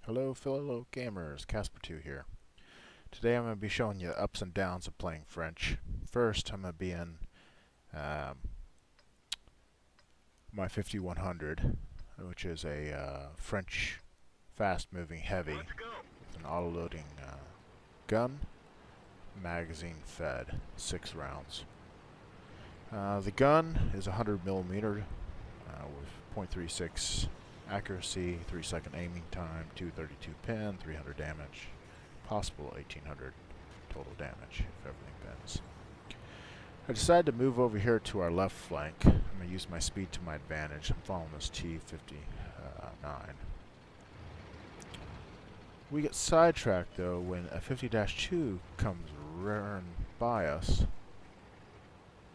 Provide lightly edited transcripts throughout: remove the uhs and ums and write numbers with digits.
Hello fellow gamers, Casper2 here. Today I'm going to be showing you the ups and downs of playing French. First I'm going to be in um, my 5100, which is a French fast moving heavy with an auto-loading gun, magazine fed, 6 rounds. The gun is 100mm with .36 accuracy, 3-second aiming time, 232 pin, 300 damage, possible 1800 total damage if everything bends. I decided to move over here to our left flank. I'm going to use my speed to my advantage. I'm following this T-59. We get sidetracked though when a 50-2 comes rearing by us,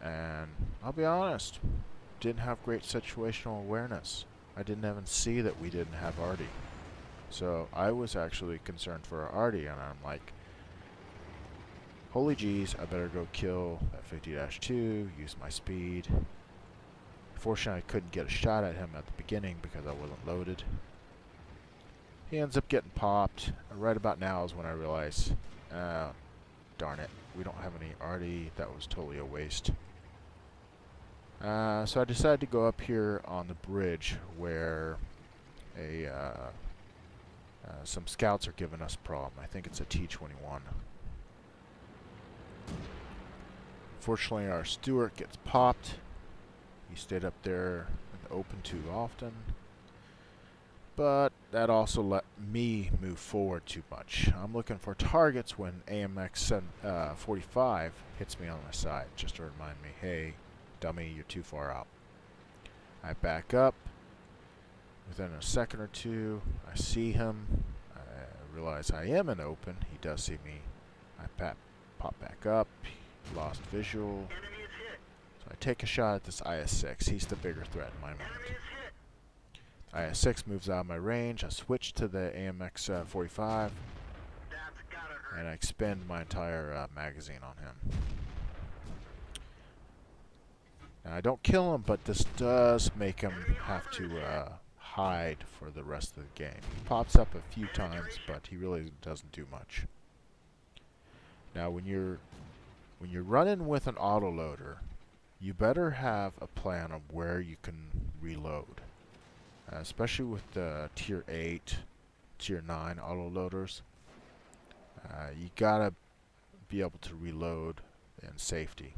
and I'll be honest, didn't have great situational awareness. I didn't even see that we didn't have Artie. So I was actually concerned for our Artie, and I'm like, holy jeez, I better go kill that 50-2, use my speed. Fortunately, I couldn't get a shot at him at the beginning because I wasn't loaded. He ends up getting popped. Right about now is when I realize, darn it, we don't have any Artie. That was totally a waste. So I decided to go up here on the bridge where some scouts are giving us a problem. I think it's a T-21. Fortunately, our Stuart gets popped. He stayed up there in the open too often. But that also let me move forward too much. I'm looking for targets when AMX 45 hits me on my side, just to remind me, hey, dummy, you're too far out. I back up. Within a second or two, I see him. I realize I am in open. He does see me. I pop back up. He lost visual. So I take a shot at this IS-6. He's the bigger threat in my mind. IS-6 moves out of my range. I switch to the AMX 45, and I expend my entire magazine on him. Now, I don't kill him, but this does make him have to hide for the rest of the game. He pops up a few times, but he really doesn't do much. Now, when you're running with an autoloader, you better have a plan of where you can reload. Especially with the Tier 8, Tier 9 autoloaders. You gotta be able to reload in safety.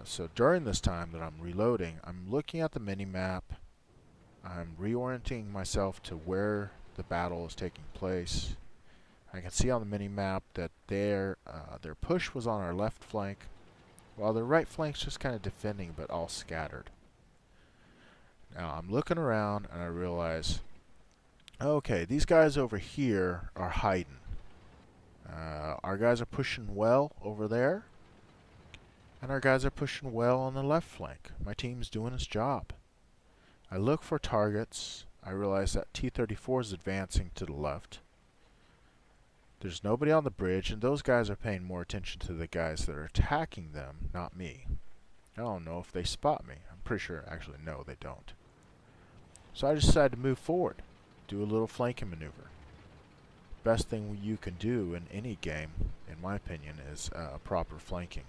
So during this time that I'm reloading, I'm looking at the mini-map. I'm reorienting myself to where the battle is taking place. I can see on the mini-map that their push was on our left flank, while their right flank's just kind of defending, but all scattered. Now I'm looking around and I realize, okay, these guys over here are hiding. Our guys are pushing well over there, and our guys are pushing well on the left flank. My team's doing its job. I look for targets. I realize that T-34 is advancing to the left. There's nobody on the bridge, and those guys are paying more attention to the guys that are attacking them, not me. I don't know if they spot me. I'm pretty sure, actually, no, they don't. So I decided to move forward, do a little flanking maneuver. Best thing you can do in any game, in my opinion, is proper flanking.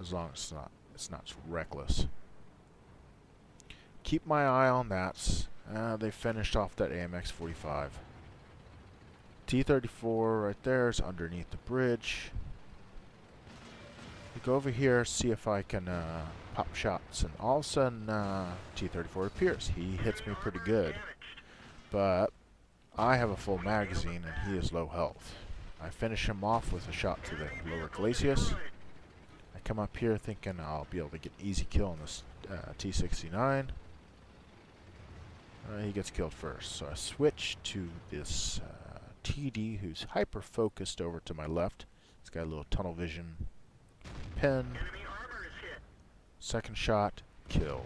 As long as it's not reckless. Keep my eye on that. They finished off that AMX 45. T-34 right there is underneath the bridge. I go over here, see if I can pop shots, and all of a sudden T-34 appears. He hits me pretty good, but I have a full magazine and he is low health. I finish him off with a shot to the lower glacis. I come up here thinking I'll be able to get an easy kill on this T-69. He gets killed first, so I switch to this TD who's hyper-focused over to my left. He's got a little tunnel vision. Pin. Second shot. Kill.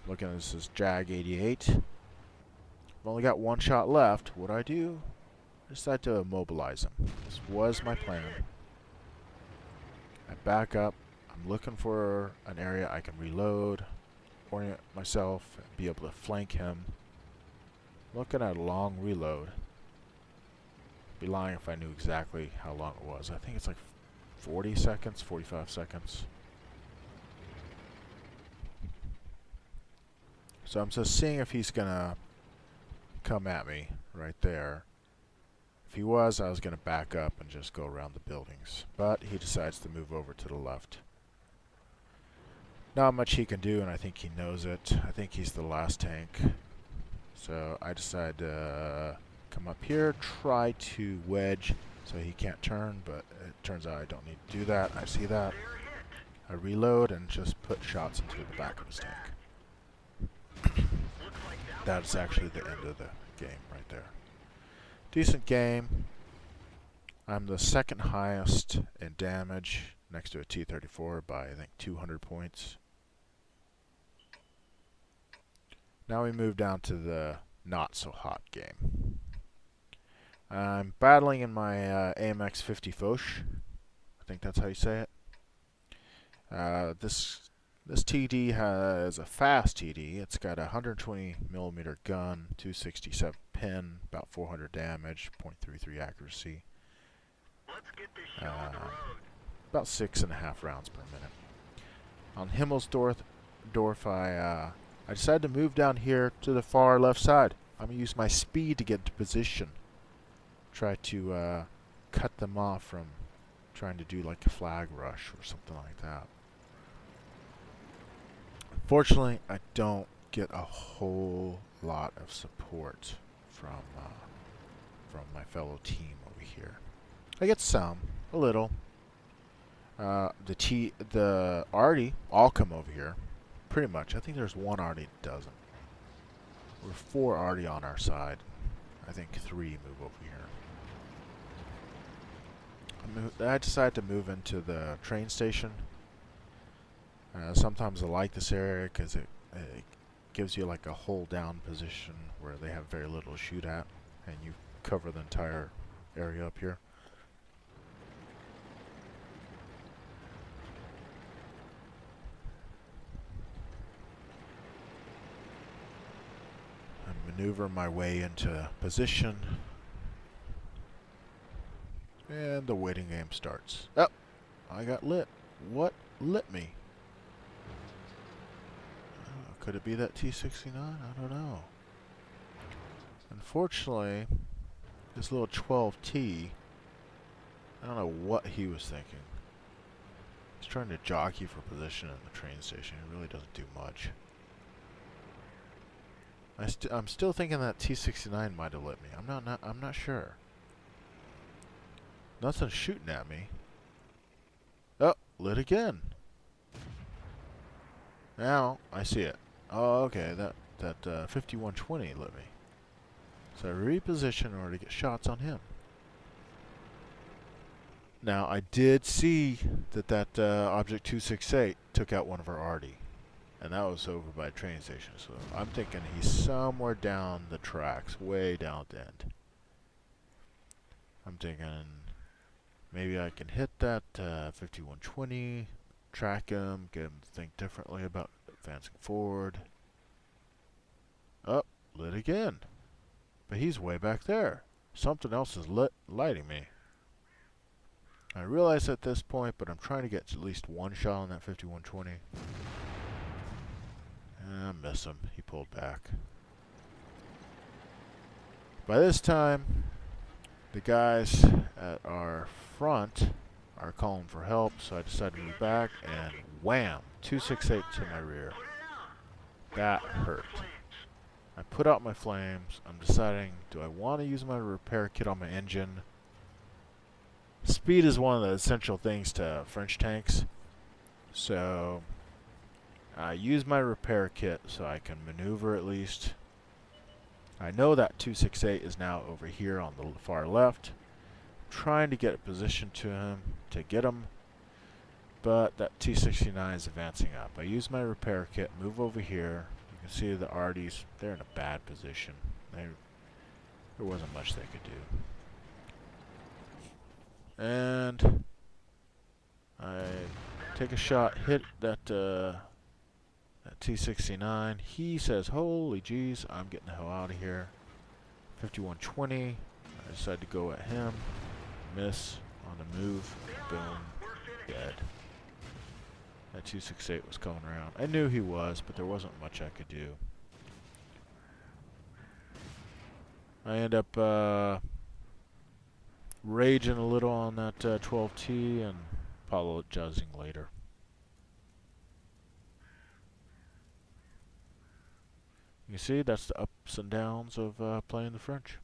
Looking at this is Jag 88. I've only got one shot left. What do? I decide to immobilize him. This was my plan. I back up. I'm looking for an area I can reload, orient myself, and be able to flank him. looking at a long reload. Be lying if I knew exactly how long it was. I think it's like 40 seconds, 45 seconds. So I'm just seeing if he's gonna come at me right there. If he was, I was gonna back up and just go around the buildings. But he decides to move over to the left. Not much he can do, and I think he knows it. I think he's the last tank. So I decide to come up here, try to wedge so he can't turn, but it turns out I don't need to do that. I see that. I reload and just put shots into the back of his tank. That's actually the end of the game right there. Decent game. I'm the second highest in damage next to a T-34 by I think 200 points. Now we move down to the not so hot game. I'm battling in my AMX 50 Foch. I think that's how you say it. This TD has a fast TD. It's got a 120mm gun, 267 pin, about 400 damage, 0.33 accuracy. About 6.5 rounds per minute. On Himmelsdorf, I decided to move down here to the far left side. I'm going to use my speed to get into position. Try to cut them off from trying to do like a flag rush or something like that. Unfortunately, I don't get a whole lot of support from my fellow team over here. I get some, a little. The Arty all come over here, pretty much. I think there's one Arty that doesn't. We're 4 Arty on our side. I think 3 move over here. I decided to move into the train station. Sometimes I like this area because it gives you like a hold down position where they have very little to shoot at, and you cover the entire area up here. I maneuver my way into position, and the waiting game starts. Oh, I got lit. What lit me? Could it be that T-69? I don't know. Unfortunately, this little 12T, I don't know what he was thinking. He's trying to jockey for position in the train station. He really doesn't do much. I'm still thinking that T-69 might have lit me. I'm not sure. Nothing's shooting at me. Oh, lit again. Now I see it. Oh, okay. That 5120 lit me. So I reposition in order to get shots on him. Now I did see that Object 268 took out one of our Arty, and that was over by a train station. So I'm thinking he's somewhere down the tracks, way down at the end. I'm thinking maybe I can hit that 5120, track him, get him to think differently about advancing forward. Oh, lit again. But he's way back there. Something else is lighting me. I realize at this point, but I'm trying to get at least one shot on that 5120. I miss him. He pulled back. By this time, the guys at our front are calling for help, so I decided to move back, and wham! 268 to my rear. That hurt. I put out my flames. I'm deciding, do I want to use my repair kit on my engine? Speed is one of the essential things to French tanks. So I use my repair kit so I can maneuver at least. I know that 268 is now over here on the far left. I'm trying to get a position to him to get him, but that T-69 is advancing up. I use my repair kit, move over here. You can see the Arties, they're in a bad position. There wasn't much they could do. And I take a shot, hit that T-69. He says, holy jeez, I'm getting the hell out of here. 51-20. I decided to go at him. Miss on the move. Boom. Dead. That 268 was coming around. I knew he was, but there wasn't much I could do. I end up raging a little on that 12T and apologizing later. You see, that's the ups and downs of playing the French.